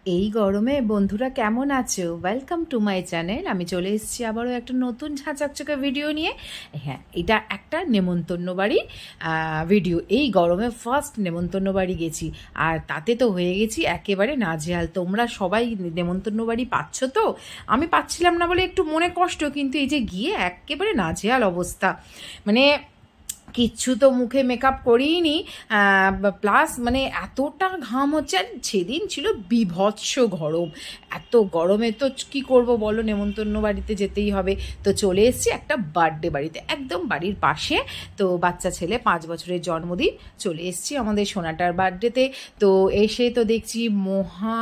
এই গরমে বন্ধুরা কেমন আছো? Welcome to my channel. আমি চলে এসেছি আবারও একটা নতুন ঝাঁচকচকে ভিডিও নিয়ে। হ্যাঁ, এটা একটা নেমন্তন্ন বাড়ির ভিডিও। এই গরমে ফার্স্ট নেমন্তন্ন বাড়ি গেছি, আর তাতে তো হয়ে গেছি একেবারে নাজেহাল। তোমরা সবাই নেমন্তন্ন বাড়ি পাচ্ছ তো? আমি পাচ্ছিলাম না বলে একটু মনে কষ্ট, কিন্তু এই যে গিয়ে একেবারে নাজেহাল অবস্থা। মানে কিচ্ছু তো মুখে মেকআপ করিনি, প্লাস মানে এতটা ঘাম হচ্ছে। আর সেদিন ছিল বীভৎস গরম। এত গরমে তো কি করব বলো, নেমন্তন্ন বাড়িতে যেতেই হবে। তো চলে এসেছি একটা বার্থডে বাড়িতে, একদম বাড়ির পাশে। তো বাচ্চা ছেলে 5 বছরের জন্মদিন, চলে এসেছি আমাদের সোনাটার বার্থডেতে। তো এসে তো দেখছি মহা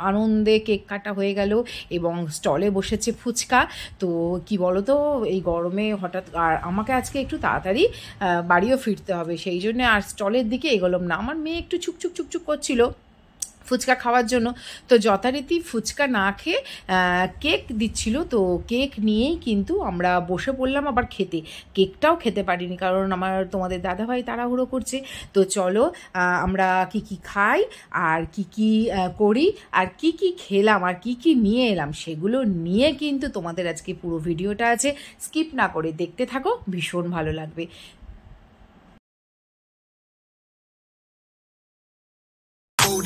আনন্দে কেক কাটা হয়ে গেল এবং স্টলে বসেছে ফুচকা। তো কি বলো তো, এই গরমে হঠাৎ, আর আমাকে আজকে একটু তাড়াতাড়ি বাড়িও ফিরতে হবে, সেই জন্য আর স্টলের দিকে এগোলাম না। আমার মেয়ে একটু চুকচুক করছিল ফুচকা খাওয়ার জন্য, তো যথারীতি ফুচকা না খেয়ে কেক দিচ্ছিল। তো কেক নিয়েই কিন্তু আমরা বসে পড়লাম আবার খেতে। কেকটাও খেতে পারিনি, কারণ তোমাদের দাদাভাই তাড়াহুড়ো করছে। তো চলো আমরা কি খাই আর কি করি আর কি খেলাম আর কি নিয়ে এলাম, সেগুলো নিয়ে কিন্তু তোমাদের আজকে পুরো ভিডিওটা আছে। স্কিপ না করে দেখতে থাকো, ভীষণ ভালো লাগবে।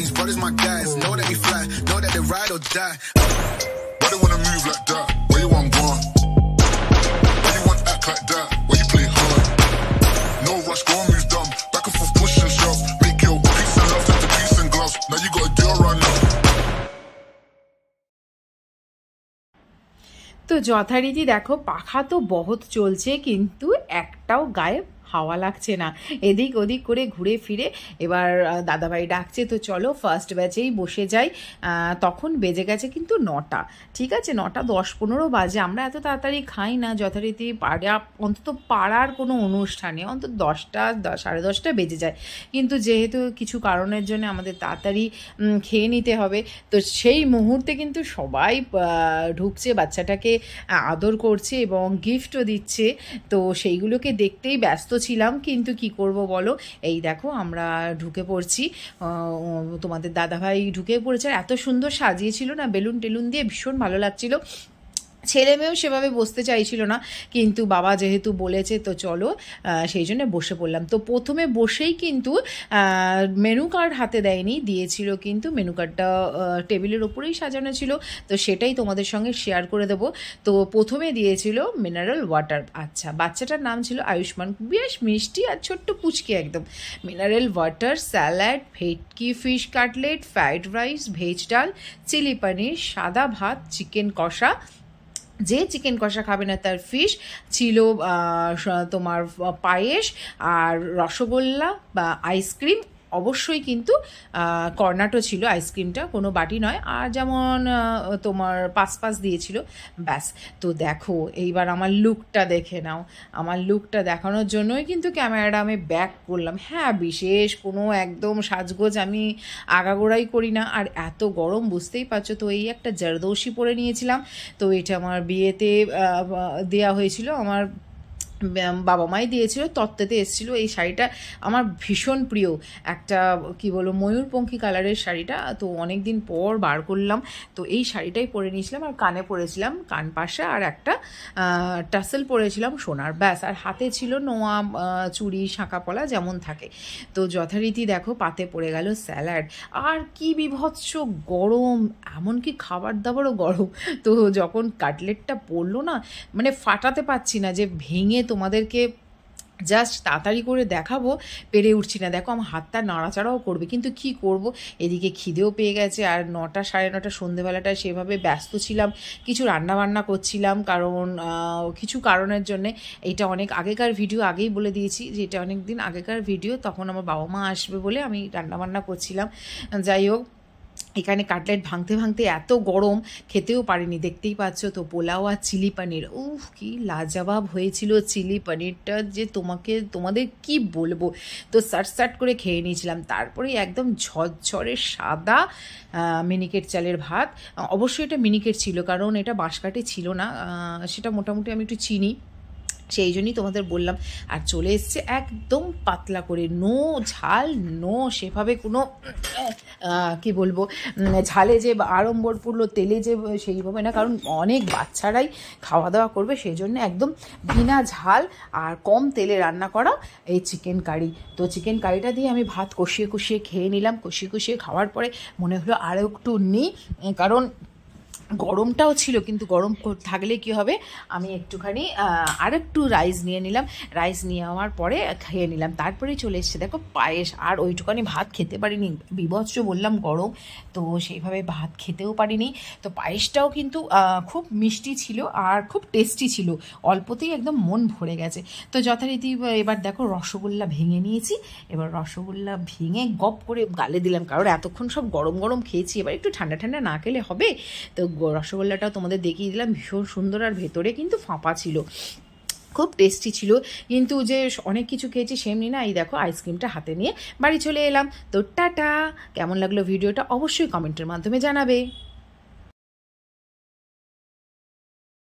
These brothers my guys, know that we fly, know that they ride or die. Why they wanna move like that? Where you want gone? Why you want act like that? Why you play hard? No rush, go and move dumb. Back and forth, push and shove. Make your peace and love into peace and gloves. Now you gotta do it right now. তো যথারীতি দেখো, পাখা তো বহুত চলছে, কিন্তু একটাও গায়ে হাওয়া লাগছে না। এদিক ওদিক করে ঘুরে ফিরে এবার দাদাভাই ডাকছে, তো চলো ফার্স্ট ব্যাচেই বসে যাই। তখন বেজে গেছে কিন্তু 9টা, ঠিক আছে, 9টা 10-15 বাজে। আমরা এত তাড়াতাড়ি খাই না যথারীতি, অন্তত পাড়ার কোনো অনুষ্ঠানে অন্তত 10টা 10:30 বেজে যায়। কিন্তু যেহেতু কিছু কারণের জন্য আমাদের তাড়াতাড়ি খেয়ে নিতে হবে, তো সেই মুহূর্তে কিন্তু সবাই ঢুকছে, বাচ্চাটাকে আদর করছে এবং গিফটও দিচ্ছে। তো সেইগুলোকে দেখতেই ব্যস্ত ছিলাম, কিন্তু কি করব বলো, এই দেখো আমরা ঢুকে পড়ছি। তোমাদের দাদাভাই ঢুকে পড়েছে, আর এত সুন্দর সাজিয়েছিল না বেলুন টেলুন দিয়ে, ভীষণ ভালো লাগছিল। ছেলে মেয়েও সেভাবে বসতে চাইছিল না, কিন্তু বাবা যেহেতু বলেছে তো চলো, সেই জন্য বসে পড়লাম। তো প্রথমে বসেই কিন্তু মেনু কার্ড হাতে দেয়নি, দিয়েছিল কিন্তু মেনু কার্ডটা টেবিলের ওপরেই সাজানো ছিল, তো সেটাই তোমাদের সঙ্গে শেয়ার করে দেবো। তো প্রথমে দিয়েছিল মিনারেল ওয়াটার। আচ্ছা, বাচ্চাটার নাম ছিল আয়ুষ্মান, বেশ মিষ্টি আর ছোট্ট পুচকি একদম। মিনারেল ওয়াটার, স্যালাড, ভেটকি fish cutlet, fried rice, veg ডাল, চিলি পনির, সাদা ভাত, চিকেন কষা, যে চিকেন কষা খাবে না তার ফিশ ছিল, তোমার পায়েস আর রসগোল্লা বা আইসক্রিম, অবশ্যই কিন্তু কর্নাটো ছিল আইসক্রিমটা, কোনো বাটি নয়। আর যেমন তোমার পাস দিয়েছিল, ব্যাস। তো দেখো এইবার আমার লুকটা দেখে নাও। আমার লুকটা দেখানোর জন্যই কিন্তু ক্যামেরাটা আমি ব্যাক করলাম। হ্যাঁ, বিশেষ কোনো একদম সাজগোজ আমি আগাগোড়াই করি না, আর এত গরম বুঝতেই পারছো। তো এই একটা জারদৌসি পরে নিয়েছিলাম। তো এটা আমার বিয়েতে দেয়া হয়েছিল, আমার বাবা মাই দিয়েছিল, তত্ত্বেতে এসেছিল। এই শাড়িটা আমার ভীষণ প্রিয়, একটা কি বলবো ময়ূরপঙ্খী কালারের শাড়িটা, তো অনেক দিন পর বার করলাম। তো এই শাড়িটাই পরে নিয়েছিলাম, আর কানে পরেছিলাম কান পাশা, আর একটা টাসেল পরেছিলাম সোনার, ব্যাস। আর হাতে ছিল নোয়া চুড়ি শাঁকাপলা যেমন থাকে। তো যথারীতি দেখো পাতে পড়ে গেল স্যালাড, আর কি বিভৎস গরম, এমনকি খাবার দাবারও গরম। তো যখন কাটলেটটা পড়লো না, মানে ফাটাতে পারছি না যে ভেঙে তোমাদেরকে জাস্ট তাড়াতাড়ি করে দেখাবো, পেরে উঠছি না। দেখো আমার হাতটা নাড়াচাড়াও করবে, কিন্তু কি করব, এদিকে খিদেও পেয়ে গেছে। আর 9টা 9:30 সন্ধেবেলাটায় সেভাবে ব্যস্ত ছিলাম, কিছু রান্নাবান্না করছিলাম, কারণ কিছু কারণের জন্যে। এইটা অনেক আগেকার ভিডিও, আগেই বলে দিয়েছি যে এটা অনেক দিন আগেকার ভিডিও, তখন আমার বাবা মা আসবে বলে আমি রান্নাবান্না করছিলাম। যাই হোক, এখানে কাটলেট ভাঙতে এত গরম, খেতেও পারিনি, দেখতেই পাচ্ছ। তো পোলাও আর চিলি পনির, উফ কি লাজবাব হয়েছিল চিলি পনিরটা, যে তোমাদের কি বলবো। তো সাট করে খেয়ে নিয়েছিলাম। তারপরে একদম ঝরঝরে সাদা মিনিকেট চালের ভাত। অবশ্যই এটা মিনিকেট ছিল, কারণ এটা বাঁশকাঠি ছিল না, সেটা মোটামুটি আমি একটু চিনি। সেই জন্যই তোমাদের বললাম। আর চলে এসছে একদম পাতলা করে, নো ঝাল, নো সেভাবে কোনো কি বলবো ঝালে যে আড়ম্বর পড়লো, তেলে যে সেইভাবে না, কারণ অনেক বাচ্চারাই খাওয়া দাওয়া করবে, সেই জন্য একদম বিনা ঝাল আর কম তেলে রান্না করা এই চিকেন কারি। তো চিকেন কারিটা দিয়ে আমি ভাত কষিয়ে কষিয়ে খেয়ে নিলাম। কষিয়ে কষিয়ে খাওয়ার পরে মনে হলো আরও একটু নিই, কারণ গরমটাও ছিল, কিন্তু গরম থাকলে কি হবে, আমি একটুখানি আরেকটু রাইস নিয়ে নিলাম। রাইস নিয়ে নেওয়ার পরে খেয়ে নিলাম। তারপরেই চলে এসছে দেখো পায়েস। আর ওইটুখানি ভাত খেতে পারিনি, বিভৎস বললাম গরম, তো সেইভাবে ভাত খেতেও পারিনি। তো পায়েসটাও কিন্তু খুব মিষ্টি ছিল আর খুব টেস্টি ছিল, অল্পতেই একদম মন ভরে গেছে। তো যথারীতি এবার দেখো রসগোল্লা ভেঙে নিয়েছি। এবার রসগোল্লা ভেঙে গপ করে গালে দিলাম, কারণ এতক্ষণ সব গরম গরম খেয়েছি, এবার একটু ঠান্ডা ঠান্ডা না খেলে হবে। তো রসগোল্লাটাও তোমাদের দেখিয়ে দিলাম, ভীষণ সুন্দর, আর ভেতরে কিন্তু ফাঁপা ছিল, খুব টেস্টি ছিল। কিন্তু যে অনেক কিছু খেয়েছি সেমনি না, এই দেখো আইসক্রিমটা হাতে নিয়ে বাড়ি চলে এলাম। তো টাটা, কেমন লাগলো ভিডিওটা অবশ্যই কমেন্টের মাধ্যমে জানাবে।